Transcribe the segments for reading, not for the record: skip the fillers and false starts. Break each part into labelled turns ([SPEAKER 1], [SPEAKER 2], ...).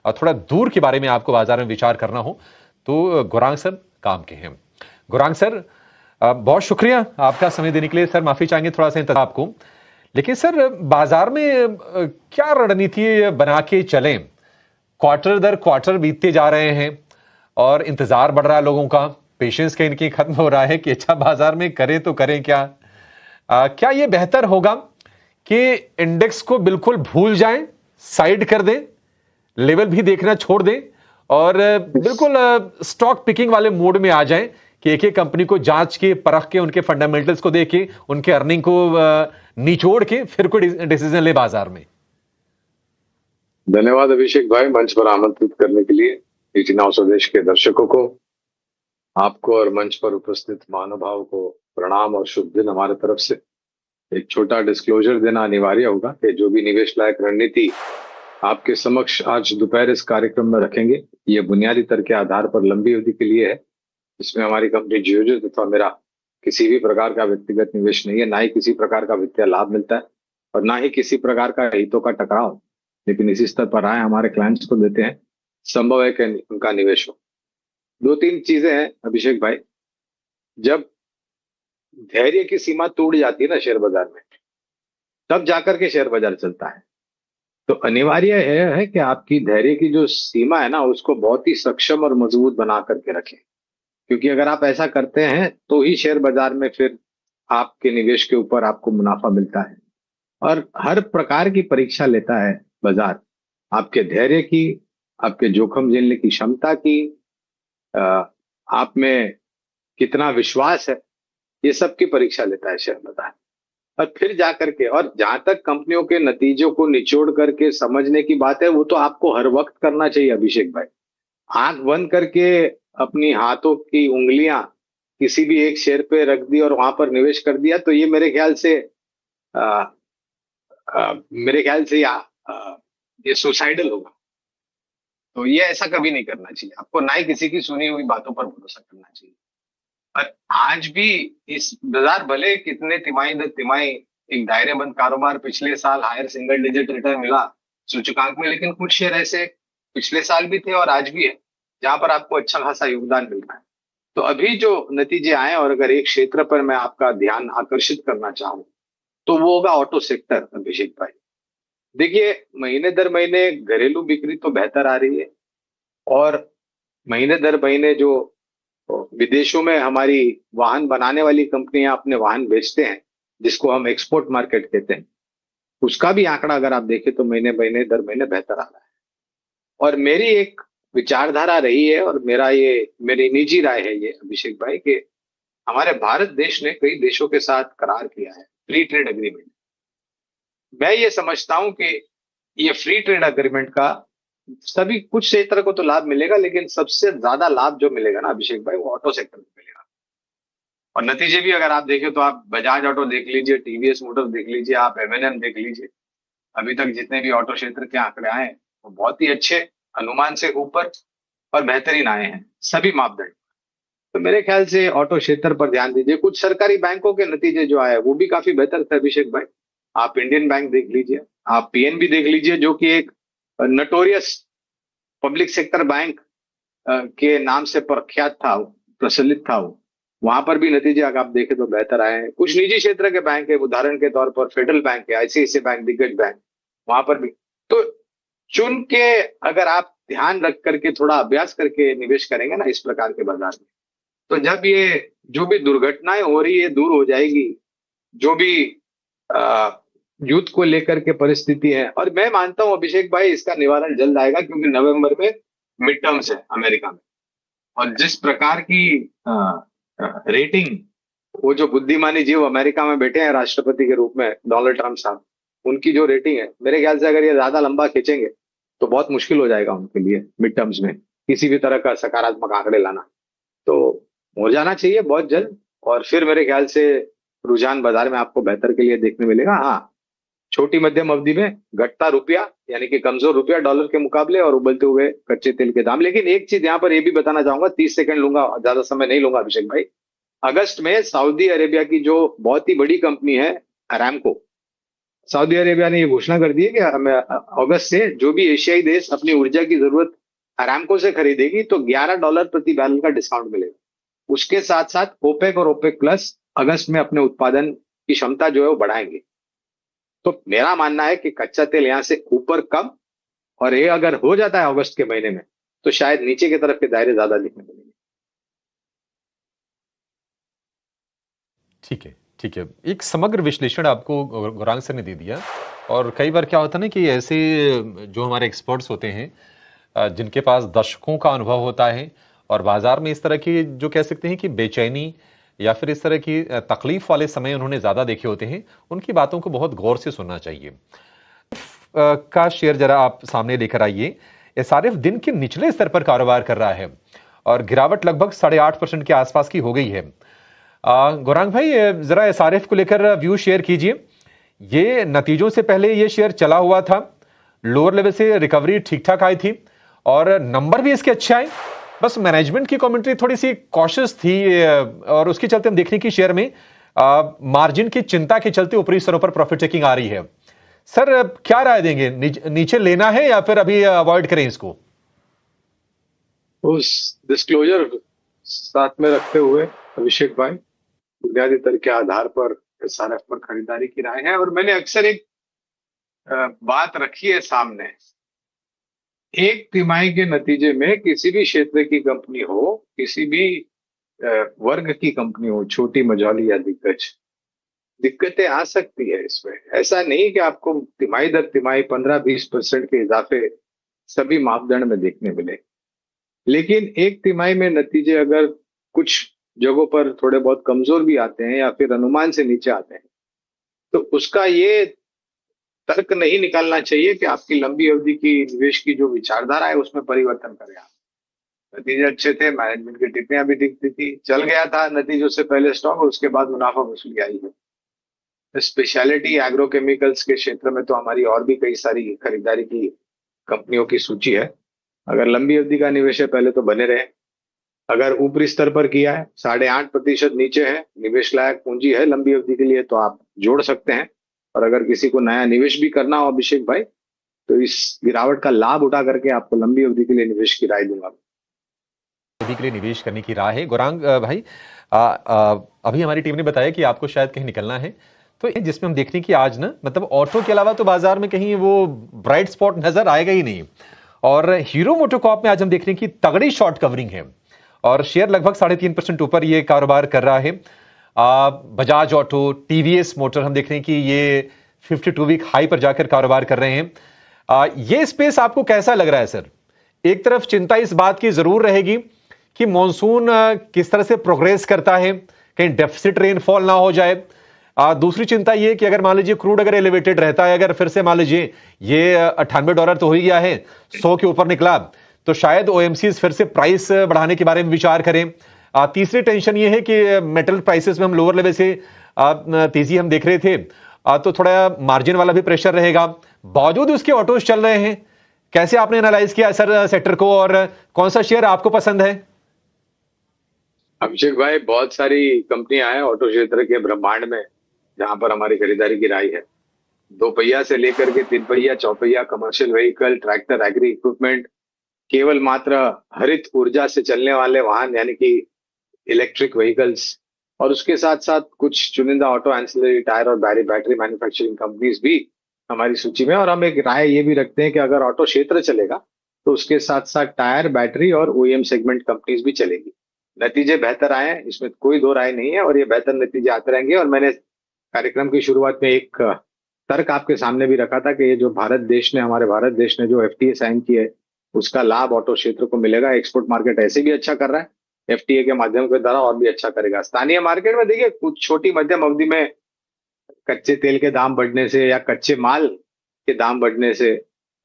[SPEAKER 1] और थोड़ा दूर के बारे में आपको बाजार में विचार करना हो तो गौरांग सर काम के हैं। गौरांग सर, बहुत शुक्रिया आपका समय देने के लिए। सर माफी चाहेंगे थोड़ा सा इंतजार आपको, लेकिन सर बाजार में क्या रणनीति बना के चलें? क्वार्टर दर क्वार्टर बीतते जा रहे हैं और इंतजार बढ़ रहा है लोगों का, पेशेंस कहीं कहीं खत्म हो रहा है कि अच्छा बाजार में करें तो करें क्या? क्या यह बेहतर होगा कि इंडेक्स को बिल्कुल भूल जाएं, साइड कर दें, लेवल भी देखना छोड़ दें और बिल्कुल स्टॉक पिकिंग वाले मोड में आ जाएं कि एक एक कंपनी को जांच के, परख के, उनके फंडामेंटल्स को देख के, उनके अर्निंग को निचोड़ के फिर कोई डिसीजन ले बाजार में?
[SPEAKER 2] धन्यवाद अभिषेक भाई, मंच पर आमंत्रित करने के लिए। ईटी नाउ स्वदेश के दर्शकों को, आपको और मंच पर उपस्थित महानुभाव को प्रणाम और शुभ दिन हमारे तरफ से। एक छोटा डिस्क्लोजर देना अनिवार्य होगा कि जो भी निवेश लायक रणनीति आपके समक्ष आज दोपहर इस कार्यक्रम में रखेंगे, ये बुनियादी तर्क के आधार पर लंबी अवधि के लिए है। इसमें हमारी कंपनी जियोजित तथा मेरा किसी भी प्रकार का व्यक्तिगत निवेश नहीं है, ना ही किसी प्रकार का वित्तीय लाभ मिलता है और ना ही किसी प्रकार का हितों का टकराव। लेकिन इसी स्तर पर आए हमारे क्लाइंट्स को देते हैं, संभव है कि उनका निवेश हो। दो तीन चीजें हैं अभिषेक भाई, जब धैर्य की सीमा टूट जाती है ना शेयर बाजार में, तब जाकर के शेयर बाजार चलता है। तो अनिवार्य है कि आपकी धैर्य की जो सीमा है ना, उसको बहुत ही सक्षम और मजबूत बना करके रखें, क्योंकि अगर आप ऐसा करते हैं तो ही शेयर बाजार में फिर आपके निवेश के ऊपर आपको मुनाफा मिलता है। और हर प्रकार की परीक्षा लेता है बाजार, आपके धैर्य की, आपके जोखिम झेलने की क्षमता की, आप में कितना विश्वास है, ये सब की परीक्षा लेता है शेयर बाजार। और फिर जाकर के, और जहां तक कंपनियों के नतीजों को निचोड़ करके समझने की बात है, वो तो आपको हर वक्त करना चाहिए अभिषेक भाई। आंख बंद करके अपनी हाथों की उंगलियां किसी भी एक शेयर पे रख दी और वहां पर निवेश कर दिया, तो ये मेरे ख्याल से ये सुसाइडल होगा। तो ये ऐसा कभी नहीं करना चाहिए आपको, ना ही किसी की सुनी हुई बातों पर भरोसा करना चाहिए। और आज भी इस बाजार भले कितने तिमाही दर तिमाही एक दायरेबंद कारोबार, पिछले साल हायर सिंगल डिजिट रिटर्न मिला सूचकांक में, लेकिन कुछ शेयर ऐसे पिछले साल भी थे और आज भी है जहां पर आपको अच्छा खासा योगदान मिल रहा है। तो अभी जो नतीजे आए, और अगर एक क्षेत्र पर मैं आपका ध्यान आकर्षित करना चाहूं तो वो होगा ऑटो सेक्टर अभिषेक भाई। देखिए, महीने दर महीने घरेलू बिक्री तो बेहतर आ रही है और महीने दर महीने जो विदेशों में हमारी वाहन बनाने वाली कंपनियां अपने वाहन बेचते हैं, जिसको हम एक्सपोर्ट मार्केट कहते हैं, उसका भी आंकड़ा अगर आप देखें तो महीने महीने दर महीने बेहतर आ रहा है। और मेरी एक विचारधारा रही है और मेरी निजी राय है ये अभिषेक भाई, कि हमारे भारत देश ने कई देशों के साथ करार किया है, फ्री ट्रेड एग्रीमेंट। मैं ये समझता हूं कि ये फ्री ट्रेड एग्रीमेंट का सभी कुछ क्षेत्र को तो लाभ मिलेगा, लेकिन सबसे ज्यादा लाभ जो मिलेगा ना अभिषेक भाई, वो ऑटो सेक्टर में मिलेगा। और नतीजे भी अगर आप देखें तो आप बजाज ऑटो देख लीजिए, टीवीएस मोटर देख लीजिए, आप एमएनएम देख लीजिए, अभी तक जितने भी ऑटो क्षेत्र के आंकड़े आए वो बहुत ही अच्छे, अनुमान से ऊपर और बेहतरीन आए हैं सभी मापदंड। तो मेरे ख्याल से ऑटो क्षेत्र पर ध्यान दीजिए। कुछ सरकारी बैंकों के नतीजे जो आए वो भी काफी बेहतर थे अभिषेक भाई। आप इंडियन बैंक देख लीजिए, आप पीएनबी देख लीजिए, जो कि एक नोटोरियस पब्लिक सेक्टर बैंक के नाम से प्रख्यात था, प्रचलित था। वहां पर भी नतीजे अगर आप देखें तो बेहतर आए हैं। कुछ निजी क्षेत्र के बैंक है, उदाहरण के तौर पर फेडरल बैंक है, आईसीआईसीआई बैंक, दिग्गज बैंक, वहां पर भी। तो चुन के अगर आप ध्यान रख करके थोड़ा अभ्यास करके निवेश करेंगे ना इस प्रकार के बाजार में, तो जब ये जो भी दुर्घटनाएं हो रही है दूर हो जाएगी, जो भी युद्ध को लेकर के परिस्थिति है। और मैं मानता हूं अभिषेक भाई इसका निवारण जल्द आएगा, क्योंकि नवंबर में मिड टर्म्स है अमेरिका में, और जिस प्रकार की रेटिंग वो जो बुद्धिमानी जीव अमेरिका में बैठे हैं राष्ट्रपति के रूप में, डोनाल्ड ट्रंप साहब, उनकी जो रेटिंग है, मेरे ख्याल से अगर ये ज्यादा लंबा खींचेंगे तो बहुत मुश्किल हो जाएगा उनके लिए मिड टर्म्स में किसी भी तरह का सकारात्मक आंकड़े लाना। तो हो जाना चाहिए बहुत जल्द, और फिर मेरे ख्याल से रुझान बाजार में आपको बेहतर के लिए देखने मिलेगा। हाँ, छोटी मध्यम अवधि में घटता रुपया, यानी कि कमजोर रुपया डॉलर के मुकाबले, और उबलते हुए कच्चे तेल के दाम। लेकिन एक चीज यहाँ पर ये भी बताना चाहूंगा, 30 सेकंड लूंगा, ज्यादा समय नहीं लूंगा अभिषेक भाई। अगस्त में सऊदी अरेबिया की जो बहुत ही बड़ी कंपनी है अरामको, सऊदी अरेबिया ने ये घोषणा कर दी है कि हमें अगस्त से जो भी एशियाई देश अपनी ऊर्जा की जरूरत अरामको से खरीदेगी तो $11 प्रति बैरल का डिस्काउंट मिलेगा। उसके साथ साथ ओपेक और ओपेक प्लस अगस्त में अपने उत्पादन की क्षमता जो है वो बढ़ाएंगे। तो मेरा मानना है कि कच्चा तेल यहां से ऊपर कम, और ये अगर हो जाता है अगस्त के महीने में तो शायद नीचे की तरफ के दायरे ज्यादा दिखने मिलेंगे।
[SPEAKER 1] ठीक है, ठीक है। एक समग्र विश्लेषण आपको गौरांग सर ने दे दिया। और कई बार क्या होता है ना कि ऐसे जो हमारे एक्सपर्ट्स होते हैं, जिनके पास दशकों का अनुभव होता है और बाजार में इस तरह की जो कह सकते हैं कि बेचैनी या फिर इस तरह की तकलीफ वाले समय उन्होंने ज्यादा देखे होते हैं, उनकी बातों को बहुत गौर से सुनना चाहिए। का शेयर जरा आप सामने लेकर आइए। एसआरएफ दिन के निचले स्तर पर कारोबार कर रहा है और गिरावट लगभग 8.5% के आसपास की हो गई है। गौरांग भाई, जरा एसआरएफ को लेकर व्यू शेयर कीजिए। ये नतीजों से पहले ये शेयर चला हुआ था, लोअर लेवल से रिकवरी ठीक ठाक आई थी और नंबर भी इसके अच्छे आए। बस मैनेजमेंट की कमेंट्री थोड़ी सी कॉशियस थी और उसके चलते हम देखने की शेयर में मार्जिन की चिंता के चलते ऊपरी स्तरों पर प्रॉफिट टेकिंग आ रही है। सर, क्या राय देंगे? नीचे लेना है या फिर अभी अवॉइड करें इसको?
[SPEAKER 2] उस डिस्क्लोजर साथ में रखते हुए अभिषेक भाई, बुनियादी तर्क के आधार पर एसआरएफ पर खरीदारी की राय है। और मैंने अक्सर एक बात रखी है सामने, एक तिमाही के नतीजे में किसी भी क्षेत्र की कंपनी हो, किसी भी वर्ग की कंपनी हो, छोटी मझौली या दिग्गज, दिक्कतें आ सकती है इसमें। ऐसा नहीं कि आपको तिमाही दर तिमाही 15-20% के इजाफे सभी मापदंड में देखने मिले, लेकिन एक तिमाही में नतीजे अगर कुछ जगहों पर थोड़े बहुत कमजोर भी आते हैं या फिर अनुमान से नीचे आते हैं, तो उसका ये तर्क नहीं निकालना चाहिए कि आपकी लंबी अवधि की निवेश की जो विचारधारा है उसमें परिवर्तन करें आप। नतीजे अच्छे थे, मैनेजमेंट की टिप्पणियां भी दिखती थी, चल गया था नतीजों से पहले स्टॉक और उसके बाद मुनाफा वसूली आई है। स्पेशलिटी एग्रोकेमिकल्स के क्षेत्र में तो हमारी और भी कई सारी खरीदारी की कंपनियों की सूची है। अगर लंबी अवधि का निवेश है पहले तो बने रहे। अगर ऊपरी स्तर पर किया है, 8.5% नीचे है, निवेश लायक पूंजी है लंबी अवधि के लिए, तो आप जोड़ सकते हैं। और अगर किसी को नया निवेश भी करना हो अभिषेक भाई, तो इस गिरावट का लाभ उठा करके आपको लंबी अवधि के लिए निवेश की राय दूंगा।
[SPEAKER 1] अवधि के लिए निवेश करने की राह है। गौरांग भाई, अभी हमारी टीम ने बताया कि आपको शायद कहीं निकलना है, तो जिसमें हम देख रहे हैं कि आज ना मतलब ऑटो के अलावा तो बाजार में कहीं वो ब्राइट स्पॉट नजर आएगा ही नहीं। और हीरो मोटोकॉर्प में आज हम देख रहे हैं कि तगड़ी शॉर्ट कवरिंग है और शेयर लगभग 3.5% ऊपर ये कारोबार कर रहा है। बजाज ऑटो, टीवीएस मोटर हम देख रहे हैं कि ये 52 वीक हाई पर जाकर कारोबार कर रहे हैं। ये स्पेस आपको कैसा लग रहा है सर? एक तरफ चिंता इस बात की जरूर रहेगी कि मॉनसून किस तरह से प्रोग्रेस करता है, कहीं डेफिसिट रेनफॉल ना हो जाए। दूसरी चिंता यह कि अगर मान लीजिए क्रूड अगर एलिवेटेड रहता है, अगर फिर से मान लीजिए ये $98 तो हो ही गया है, 100 के ऊपर निकला, तो शायद ओएमसीज फिर से प्राइस बढ़ाने के बारे में विचार करें। तीसरी टेंशन ये है कि मेटल प्राइसेस में हम लोअर लेवल से तेजी हम देख रहे थे, तो थोड़ा मार्जिन वाला भी प्रेशर रहेगा। बावजूद उसके ऑटोज चल रहे हैं। कैसे आपने एनालाइज किया सर सेक्टर को और कौन सा शेयर आपको पसंद है?
[SPEAKER 2] अभिषेक भाई, बहुत सारी कंपनियां हैं ऑटो क्षेत्र के ब्रह्मांड में जहां पर हमारी खरीदारी की राय है। 2 पहिया से लेकर के 3 पहिया, चौपहिया, commercial vehicle, tractor, agri equipment, केवल मात्र हरित ऊर्जा से चलने वाले वाहन यानी कि इलेक्ट्रिक व्हीकल्स, और उसके साथ साथ कुछ चुनिंदा ऑटो एंसिलरी टायर और बैटरी मैन्युफैक्चरिंग कंपनीज भी हमारी सूची में। और हम एक राय ये भी रखते हैं कि अगर ऑटो क्षेत्र चलेगा तो उसके साथ साथ टायर, बैटरी और ओईएम सेगमेंट कंपनीज भी चलेगी। नतीजे बेहतर आए हैं, इसमें कोई दो राय नहीं है, और ये बेहतर नतीजे आते रहेंगे। और मैंने कार्यक्रम की शुरुआत में एक तर्क आपके सामने भी रखा था कि ये जो हमारे भारत देश ने जो एफटीए साइन की है, उसका लाभ ऑटो क्षेत्र को मिलेगा। एक्सपोर्ट मार्केट ऐसे भी अच्छा कर रहा है, एफटीए के माध्यम के द्वारा और भी अच्छा करेगा। स्थानीय मार्केट में देखिए, कुछ छोटी मध्यम अवधि में कच्चे तेल के दाम बढ़ने से या कच्चे माल के दाम बढ़ने से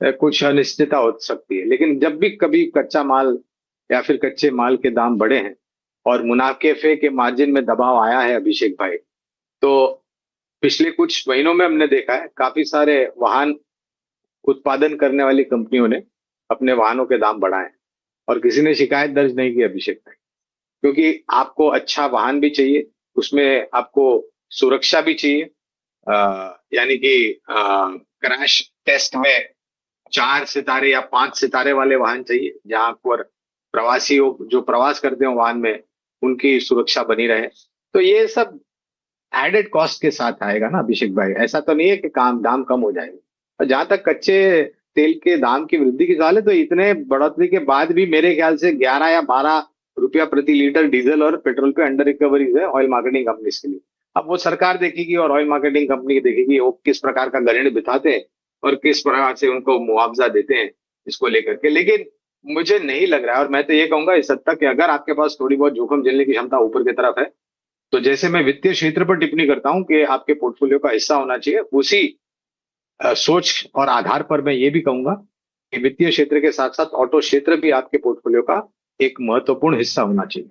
[SPEAKER 2] कुछ अनिश्चितता हो सकती है, लेकिन जब भी कभी कच्चा माल या फिर कच्चे माल के दाम बढ़े हैं और मुनाफे के मार्जिन में दबाव आया है अभिषेक भाई, तो पिछले कुछ महीनों में हमने देखा है काफी सारे वाहन उत्पादन करने वाली कंपनियों ने अपने वाहनों के दाम बढ़ाए और किसी ने शिकायत दर्ज नहीं की अभिषेक भाई, क्योंकि आपको अच्छा वाहन भी चाहिए, उसमें आपको सुरक्षा भी चाहिए, यानी कि क्रैश टेस्ट में 4 सितारे या 5 सितारे वाले वाहन चाहिए, जहां पर प्रवासियों जो प्रवास करते हो वाहन में उनकी सुरक्षा बनी रहे। तो ये सब एडेड कॉस्ट के साथ आएगा ना अभिषेक भाई, ऐसा तो नहीं है कि काम दाम कम हो जाएगा। और जहां तक कच्चे तेल के दाम की वृद्धि की सवाल है, तो इतने बढ़ोतरी के बाद भी मेरे ख्याल से 11 या 12 रुपया प्रति लीटर डीजल और पेट्रोल पे अंडर रिकवरीज है ऑयल मार्केटिंग कंपनीज के लिए। अब वो सरकार देखेगी और ऑयल मार्केटिंग कंपनी देखेगी वो किस प्रकार का गणित बिठाते हैं और किस प्रकार से उनको मुआवजा देते हैं इसको लेकर के। लेकिन मुझे नहीं लग रहा है, और मैं तो ये कहूंगा इस हद तक कि अगर आपके पास थोड़ी बहुत जोखिम झेलने की क्षमता ऊपर की तरफ है, तो जैसे मैं वित्तीय क्षेत्र पर टिप्पणी करता हूं कि आपके पोर्टफोलियो का हिस्सा होना चाहिए, उसी सोच और आधार पर मैं ये भी कहूंगा कि वित्तीय क्षेत्र के साथ साथ ऑटो क्षेत्र भी आपके पोर्टफोलियो का एक महत्वपूर्ण हिस्सा होना चाहिए।